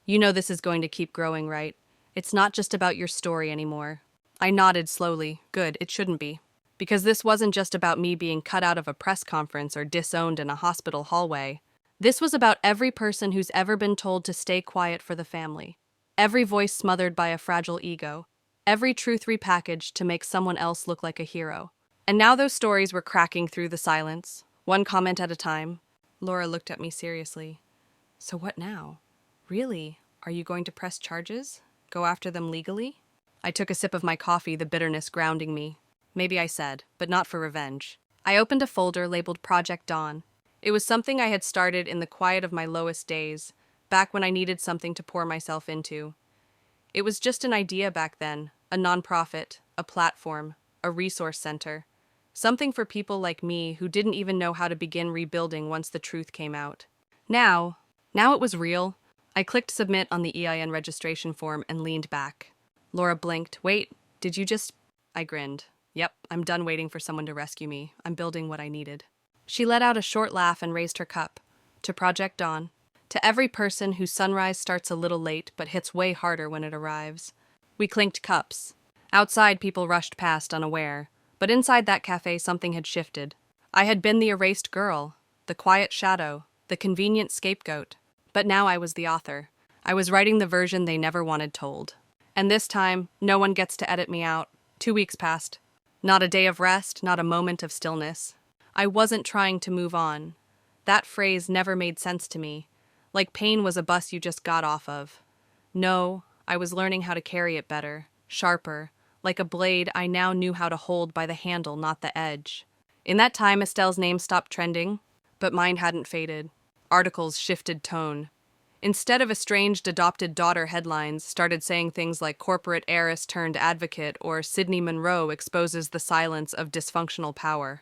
"You know this is going to keep growing, right? It's not just about your story anymore." I nodded slowly. Good, it shouldn't be. Because this wasn't just about me being cut out of a press conference or disowned in a hospital hallway. This was about every person who's ever been told to stay quiet for the family. Every voice smothered by a fragile ego. Every truth repackaged to make someone else look like a hero. And now those stories were cracking through the silence, one comment at a time. Laura looked at me seriously. So what now? Really? Are you going to press charges? Go after them legally? I took a sip of my coffee, the bitterness grounding me. Maybe I said, but not for revenge. I opened a folder labeled Project Dawn. It was something I had started in the quiet of my lowest days, back when I needed something to pour myself into. It was just an idea back then, a nonprofit, a platform, a resource center. Something for people like me who didn't even know how to begin rebuilding once the truth came out. Now it was real. I clicked submit on the EIN registration form and leaned back. Laura blinked. Wait, did you just... I grinned. Yep, I'm done waiting for someone to rescue me. I'm building what I needed. She let out a short laugh and raised her cup. To Project Dawn. To every person whose sunrise starts a little late but hits way harder when it arrives. We clinked cups. Outside, people rushed past unaware. But inside that cafe, something had shifted. I had been the erased girl, the quiet shadow, the convenient scapegoat. But now I was the author. I was writing the version they never wanted told. And this time, no one gets to edit me out. 2 weeks passed. Not a day of rest, not a moment of stillness. I wasn't trying to move on. That phrase never made sense to me. Like pain was a bus you just got off of. No, I was learning how to carry it better, sharper. Like a blade I now knew how to hold by the handle, not the edge. In that time, Estelle's name stopped trending, but mine hadn't faded. Articles shifted tone. Instead of estranged adopted daughter headlines, started saying things like corporate heiress turned advocate or Sydney Monroe exposes the silence of dysfunctional power.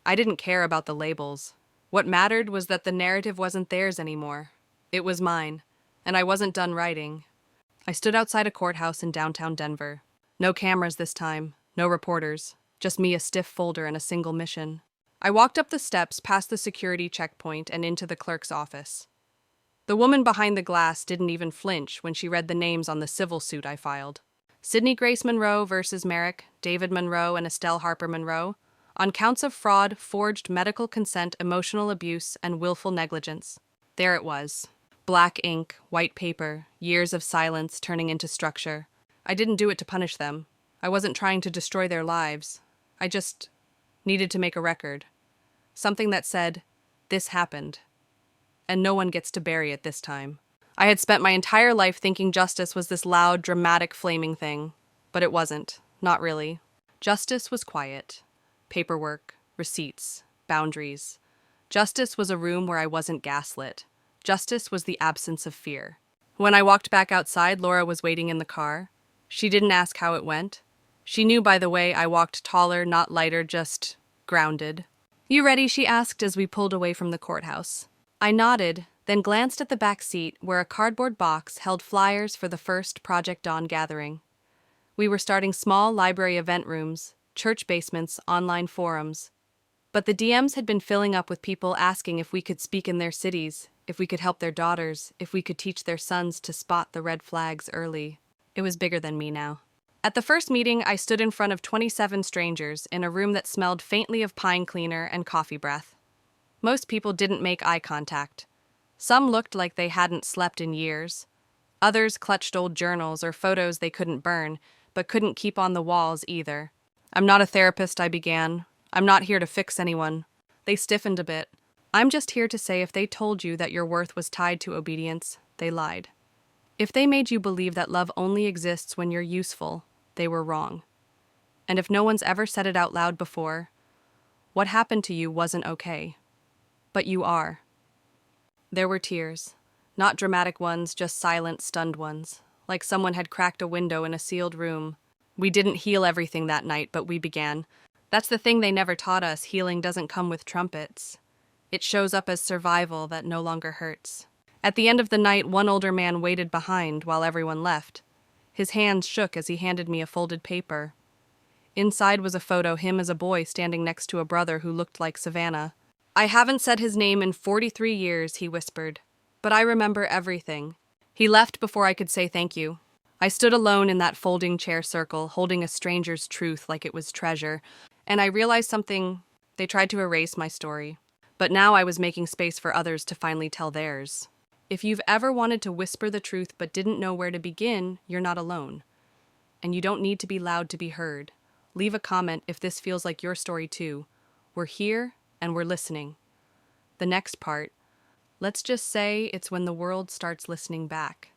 I didn't care about the labels. What mattered was that the narrative wasn't theirs anymore. It was mine, and I wasn't done writing. I stood outside a courthouse in downtown Denver. No cameras this time, no reporters, just me, a stiff folder, and a single mission. I walked up the steps past the security checkpoint and into the clerk's office. The woman behind the glass didn't even flinch when she read the names on the civil suit I filed. Sydney Grace Monroe versus Merrick, David Monroe and Estelle Harper Monroe, on counts of fraud, forged medical consent, emotional abuse, and willful negligence. There it was. Black ink, white paper, years of silence turning into structure. I didn't do it to punish them. I wasn't trying to destroy their lives. I just needed to make a record. Something that said, this happened. And no one gets to bury it this time. I had spent my entire life thinking justice was this loud, dramatic, flaming thing. But it wasn't. Not really. Justice was quiet. Paperwork, receipts, boundaries. Justice was a room where I wasn't gaslit. Justice was the absence of fear. When I walked back outside, Laura was waiting in the car. She didn't ask how it went. She knew by the way I walked taller, not lighter, just grounded. You ready? She asked as we pulled away from the courthouse. I nodded, then glanced at the back seat where a cardboard box held flyers for the first Project Dawn gathering. We were starting small library event rooms, church basements, online forums. But the DMs had been filling up with people asking if we could speak in their cities, if we could help their daughters, if we could teach their sons to spot the red flags early. It was bigger than me now. At the first meeting, I stood in front of 27 strangers in a room that smelled faintly of pine cleaner and coffee breath. Most people didn't make eye contact. Some looked like they hadn't slept in years. Others clutched old journals or photos they couldn't burn, but couldn't keep on the walls either. I'm not a therapist, I began. I'm not here to fix anyone. They stiffened a bit. I'm just here to say if they told you that your worth was tied to obedience, they lied. If they made you believe that love only exists when you're useful, they were wrong. And if no one's ever said it out loud before, what happened to you wasn't okay. But you are. There were tears. Not dramatic ones, just silent, stunned ones. Like someone had cracked a window in a sealed room. We didn't heal everything that night, but we began. That's the thing they never taught us. Healing doesn't come with trumpets. It shows up as survival that no longer hurts. At the end of the night, one older man waited behind while everyone left. His hands shook as he handed me a folded paper. Inside was a photo, him as a boy standing next to a brother who looked like Savannah. I haven't said his name in 43 years, he whispered. But I remember everything. He left before I could say thank you. I stood alone in that folding chair circle, holding a stranger's truth like it was treasure, and I realized something. They tried to erase my story. But now I was making space for others to finally tell theirs. If you've ever wanted to whisper the truth but didn't know where to begin, you're not alone. And you don't need to be loud to be heard. Leave a comment if this feels like your story too. We're here and we're listening. The next part, let's just say it's when the world starts listening back.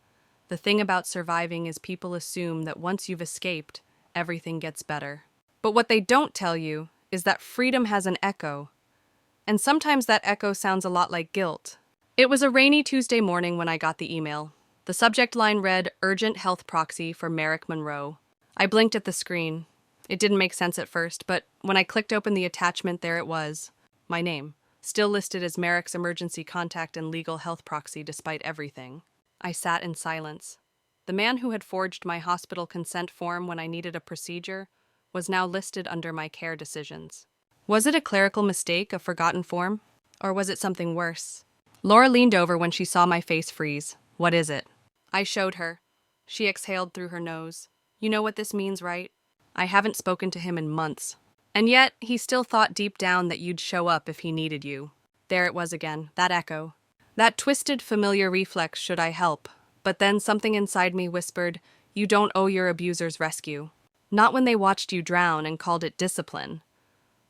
The thing about surviving is people assume that once you've escaped, everything gets better. But what they don't tell you is that freedom has an echo. And sometimes that echo sounds a lot like guilt. It was a rainy Tuesday morning when I got the email. The subject line read, "Urgent Health Proxy for Merrick Monroe." I blinked at the screen. It didn't make sense at first, but when I clicked open the attachment, there it was. My name, still listed as Merrick's emergency contact and legal health proxy despite everything. I sat in silence. The man who had forged my hospital consent form when I needed a procedure was now listed under my care decisions. Was it a clerical mistake, a forgotten form? Or was it something worse? Laura leaned over when she saw my face freeze. "What is it?" I showed her. She exhaled through her nose. "You know what this means, right?" I haven't spoken to him in months. And yet, he still thought deep down that you'd show up if he needed you. There it was again, that echo. That twisted, familiar reflex, should I help? But then something inside me whispered, you don't owe your abusers rescue. Not when they watched you drown and called it discipline.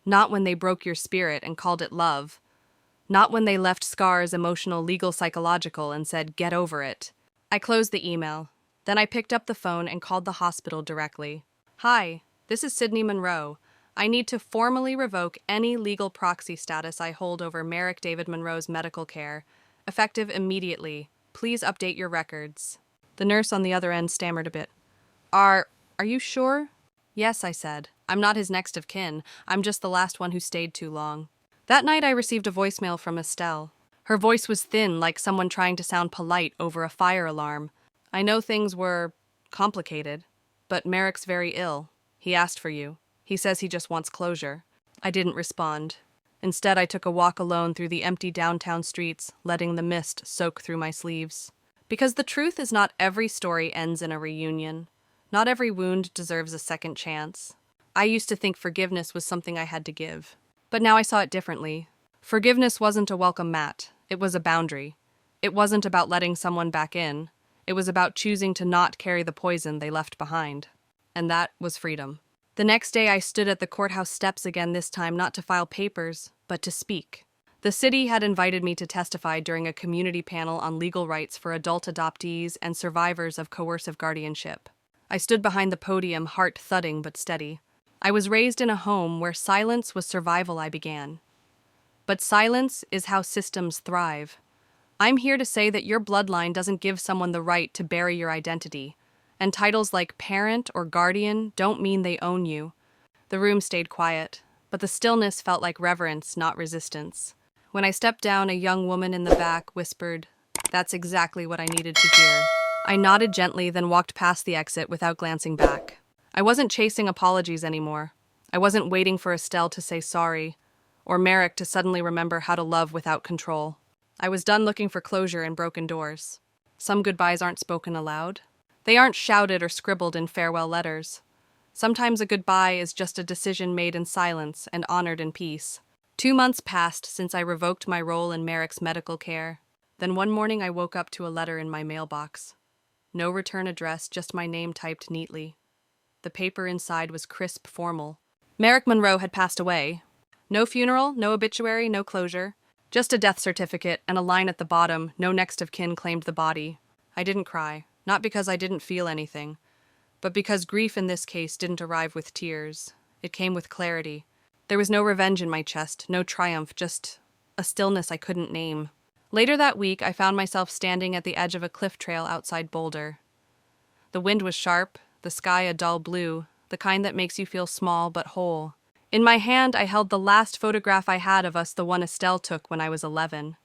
Not when they broke your spirit and called it love. Not when they left scars emotional, legal, psychological and said, get over it. I closed the email. Then I picked up the phone and called the hospital directly. Hi, this is Sydney Monroe. I need to formally revoke any legal proxy status I hold over Merrick David Monroe's medical care. Effective immediately. Please update your records. The nurse on the other end stammered a bit. Are you sure? Yes, I said. I'm not his next of kin. I'm just the last one who stayed too long. That night I received a voicemail from Estelle. Her voice was thin, like someone trying to sound polite over a fire alarm. I know things were complicated, but Merrick's very ill. He asked for you. He says he just wants closure. I didn't respond. Instead, I took a walk alone through the empty downtown streets, letting the mist soak through my sleeves. Because the truth is not every story ends in a reunion. Not every wound deserves a second chance. I used to think forgiveness was something I had to give. But now I saw it differently. Forgiveness wasn't a welcome mat. It was a boundary. It wasn't about letting someone back in. It was about choosing to not carry the poison they left behind. And that was freedom. The next day I stood at the courthouse steps again, this time not to file papers, but to speak. The city had invited me to testify during a community panel on legal rights for adult adoptees and survivors of coercive guardianship. I stood behind the podium, heart thudding but steady. I was raised in a home where silence was survival, I began. But silence is how systems thrive. I'm here to say that your bloodline doesn't give someone the right to bury your identity, and titles like parent or guardian don't mean they own you. The room stayed quiet, but the stillness felt like reverence, not resistance. When I stepped down, a young woman in the back whispered, "That's exactly what I needed to hear." I nodded gently, then walked past the exit without glancing back. I wasn't chasing apologies anymore. I wasn't waiting for Estelle to say sorry, or Merrick to suddenly remember how to love without control. I was done looking for closure in broken doors. Some goodbyes aren't spoken aloud. They aren't shouted or scribbled in farewell letters. Sometimes a goodbye is just a decision made in silence and honored in peace. 2 months passed since I revoked my role in Merrick's medical care. Then one morning I woke up to a letter in my mailbox. No return address, just my name typed neatly. The paper inside was crisp, formal. Merrick Monroe had passed away. No funeral, no obituary, no closure. Just a death certificate and a line at the bottom, no next of kin claimed the body. I didn't cry, not because I didn't feel anything, but because grief in this case didn't arrive with tears. It came with clarity. There was no revenge in my chest, no triumph, just a stillness I couldn't name. Later that week, I found myself standing at the edge of a cliff trail outside Boulder. The wind was sharp, the sky a dull blue, the kind that makes you feel small but whole. In my hand, I held the last photograph I had of us, the one Estelle took when I was 11.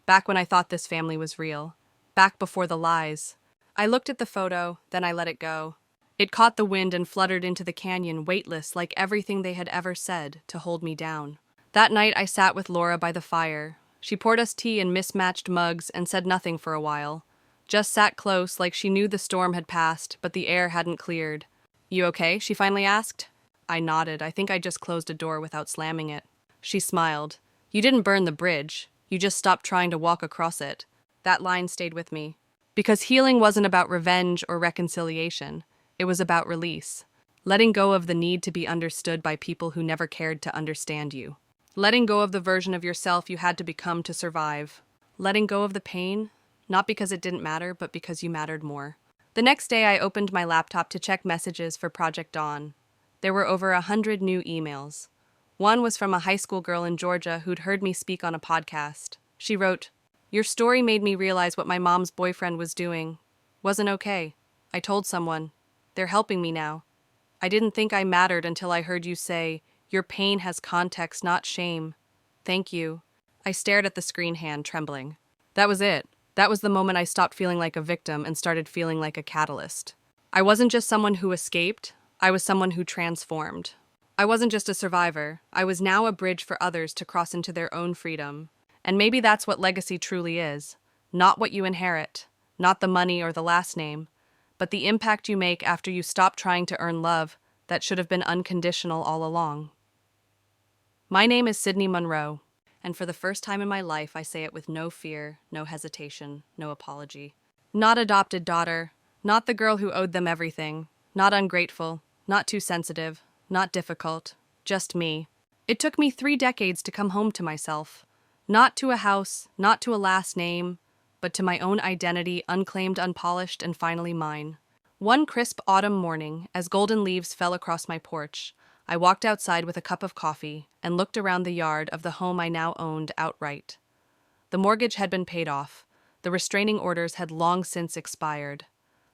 Back when I thought this family was real. Back before the lies. I looked at the photo, then I let it go. It caught the wind and fluttered into the canyon, weightless like everything they had ever said, to hold me down. That night I sat with Laura by the fire. She poured us tea in mismatched mugs and said nothing for a while. Just sat close like she knew the storm had passed, but the air hadn't cleared. "You okay?" she finally asked. I nodded. I think I just closed a door without slamming it. She smiled. "You didn't burn the bridge. You just stopped trying to walk across it." That line stayed with me. Because healing wasn't about revenge or reconciliation. It was about release. Letting go of the need to be understood by people who never cared to understand you. Letting go of the version of yourself you had to become to survive. Letting go of the pain, not because it didn't matter, but because you mattered more. The next day, I opened my laptop to check messages for Project Dawn. There were over 100 new emails. One was from a high school girl in Georgia who'd heard me speak on a podcast. She wrote, "Your story made me realize what my mom's boyfriend was doing wasn't okay. I told someone. They're helping me now. I didn't think I mattered until I heard you say, 'Your pain has context, not shame.' Thank you." I stared at the screen, hand trembling. That was it. That was the moment I stopped feeling like a victim and started feeling like a catalyst. I wasn't just someone who escaped, I was someone who transformed. I wasn't just a survivor, I was now a bridge for others to cross into their own freedom. And maybe that's what legacy truly is. Not what you inherit, not the money or the last name, but the impact you make after you stop trying to earn love that should have been unconditional all along. My name is Sydney Monroe, and for the first time in my life I say it with no fear, no hesitation, no apology. Not adopted daughter, not the girl who owed them everything, not ungrateful, not too sensitive, not difficult, just me. It took me 3 decades to come home to myself. Not to a house, not to a last name, but to my own identity, unclaimed, unpolished, and finally mine. One crisp autumn morning, as golden leaves fell across my porch, I walked outside with a cup of coffee and looked around the yard of the home I now owned outright. The mortgage had been paid off. The restraining orders had long since expired.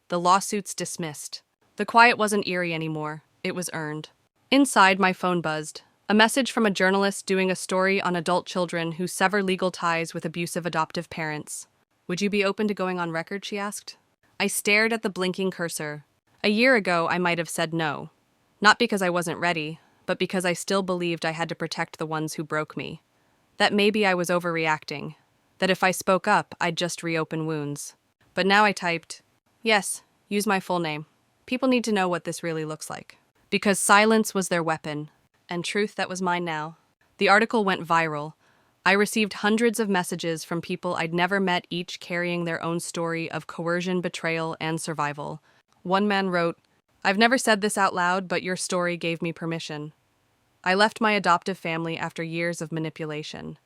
The lawsuits dismissed. The quiet wasn't eerie anymore. It was earned. Inside, my phone buzzed. A message from a journalist doing a story on adult children who sever legal ties with abusive adoptive parents. "Would you be open to going on record?" she asked. I stared at the blinking cursor. A year ago, I might have said no. Not because I wasn't ready, but because I still believed I had to protect the ones who broke me. That maybe I was overreacting. That if I spoke up, I'd just reopen wounds. But now I typed, "Yes, use my full name. People need to know what this really looks like." Because silence was their weapon. And truth that was mine now. The article went viral. I received hundreds of messages from people I'd never met, each carrying their own story of coercion, betrayal, and survival. One man wrote, "I've never said this out loud, but your story gave me permission. I left my adoptive family after years of manipulation.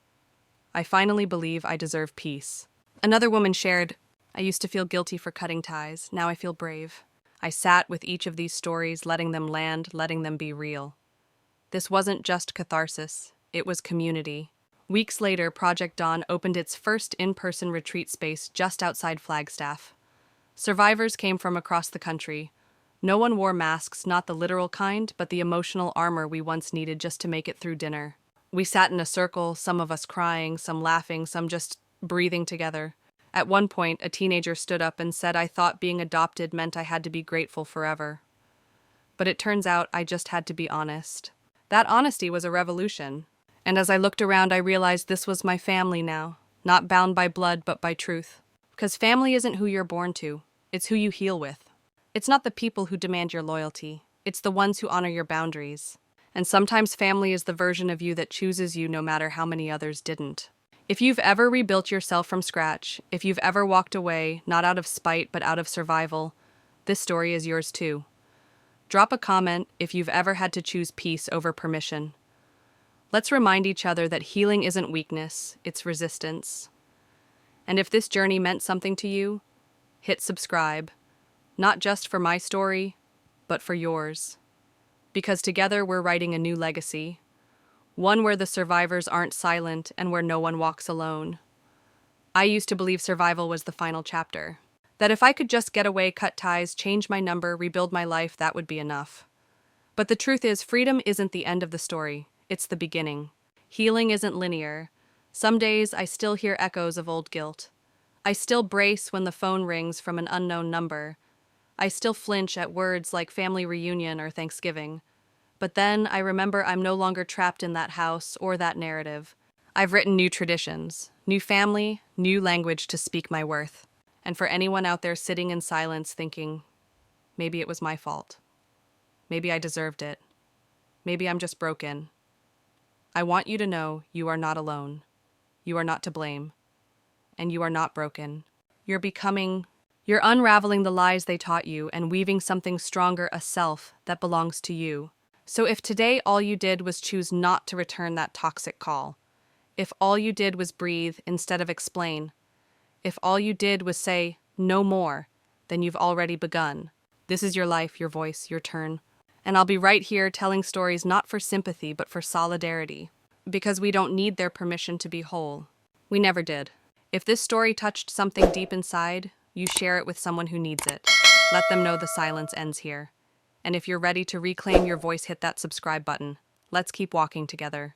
I finally believe I deserve peace." Another woman shared, "I used to feel guilty for cutting ties. Now I feel brave." I sat with each of these stories, letting them land, letting them be real. This wasn't just catharsis, it was community. Weeks later, Project Dawn opened its first in-person retreat space just outside Flagstaff. Survivors came from across the country. No one wore masks, not the literal kind, but the emotional armor we once needed just to make it through dinner. We sat in a circle, some of us crying, some laughing, some just breathing together. At one point, a teenager stood up and said I thought being adopted meant I had to be grateful forever. But it turns out I just had to be honest. That honesty was a revolution. And as I looked around, I realized this was my family now, not bound by blood, but by truth. Because family isn't who you're born to, it's who you heal with. It's not the people who demand your loyalty, it's the ones who honor your boundaries. And sometimes family is the version of you that chooses you no matter how many others didn't. If you've ever rebuilt yourself from scratch, if you've ever walked away, not out of spite, but out of survival, this story is yours too. Drop a comment if you've ever had to choose peace over permission. Let's remind each other that healing isn't weakness, it's resistance. And if this journey meant something to you, hit subscribe. Not just for my story, but for yours. Because together we're writing a new legacy. One where the survivors aren't silent and where no one walks alone. I used to believe survival was the final chapter. That if I could just get away, cut ties, change my number, rebuild my life, that would be enough. But the truth is, freedom isn't the end of the story. It's the beginning. Healing isn't linear. Some days I still hear echoes of old guilt. I still brace when the phone rings from an unknown number. I still flinch at words like family reunion or Thanksgiving. But then I remember I'm no longer trapped in that house or that narrative. I've written new traditions, new family, new language to speak my worth. And for anyone out there sitting in silence thinking, maybe it was my fault. Maybe I deserved it. Maybe I'm just broken. I want you to know you are not alone. You are not to blame. And you are not broken. You're unraveling the lies they taught you and weaving something stronger, a self that belongs to you. So if today all you did was choose not to return that toxic call, if all you did was breathe instead of explain, if all you did was say no more, then you've already begun. This is your life, your voice, your turn. And I'll be right here telling stories not for sympathy but for solidarity. Because we don't need their permission to be whole. We never did. If this story touched something deep inside, you share it with someone who needs it. Let them know the silence ends here. And if you're ready to reclaim your voice, hit that subscribe button. Let's keep walking together.